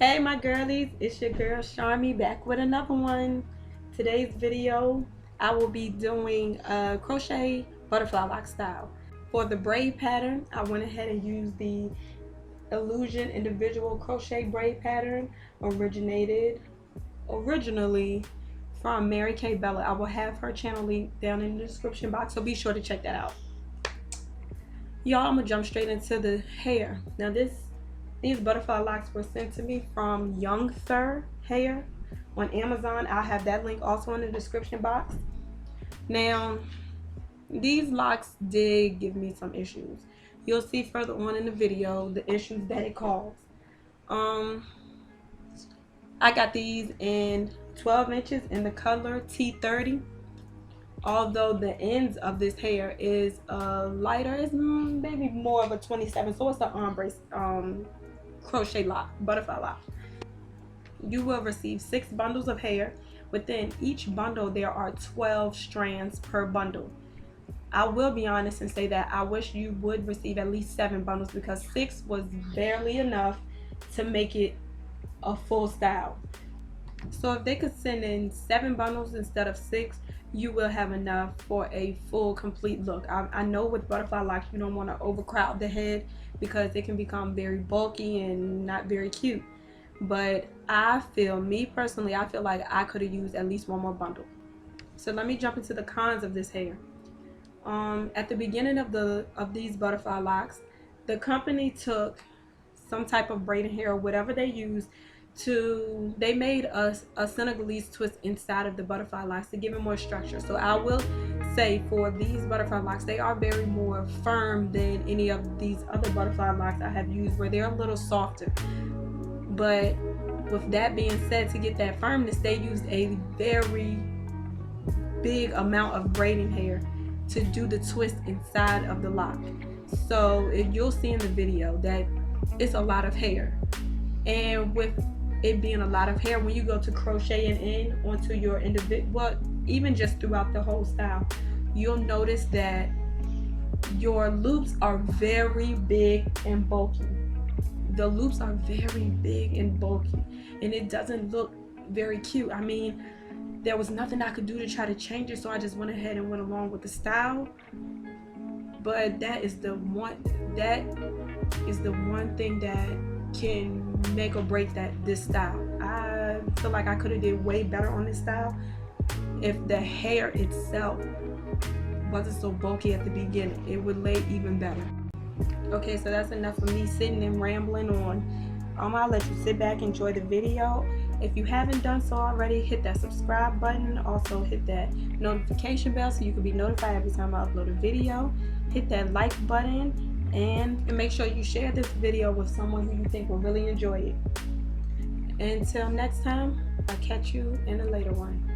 Hey my girlies, it's your girl Charmy back with another one. Today's video, I will be doing a crochet butterfly lock style. For the braid pattern, I went ahead and used the Illusion individual crochet braid pattern originally from Mary Kay Bella. I will have her channel link down in the description box, so be sure to check that out. Y'all, I'm gonna jump straight into the hair. Now these butterfly locks were sent to me from Youngther hair on Amazon. I'll have that link also in the description box. Now, these locks did give me some issues. You'll see further on in the video the issues that it caused. I got these in 12 inches in the color T30. Although the ends of this hair is lighter, it's maybe more of a 27, so it's an ombre crochet lock, butterfly lock. You will receive 6 bundles of hair. Within each bundle there are 12 strands per bundle. I will be honest and say that I wish you would receive at least 7 bundles, because 6 was barely enough to make it a full style. So if they could send in 7 bundles instead of 6, you will have enough for a full complete look. I know with butterfly locks you don't want to overcrowd the head because it can become very bulky and not very cute. But me personally, I feel like I could have used at least 1 more bundle. So let me jump into the cons of this hair. At the beginning of these butterfly locks, the company took some type of braiding hair or whatever they used they made a Senegalese twist inside of the butterfly locks to give it more structure. So I will say for these butterfly locks, they are very more firm than any of these other butterfly locks I have used, where they're a little softer. But with that being said, to get that firmness, they used a very big amount of braiding hair to do the twist inside of the lock. So you'll see in the video that it's a lot of hair, and with it being a lot of hair, when you go to crocheting in onto your individual, even just throughout the whole style, you'll notice that your loops are very big and bulky. The loops are very big and bulky, and it doesn't look very cute. I mean, there was nothing I could do to try to change it, so I just went ahead and went along with the style. But that is the one thing that can make or break this style. I feel like I could have did way better on this style if the hair itself wasn't so bulky at the beginning. It would lay even better. Okay, so that's enough of me sitting and rambling on. I'll let you sit back, enjoy the video. If you haven't done so already, hit that subscribe button. Also hit that notification bell so you can be notified every time I upload a video. Hit that like button, and make sure you share this video with someone who you think will really enjoy it. Until next time, I'll catch you in a later one.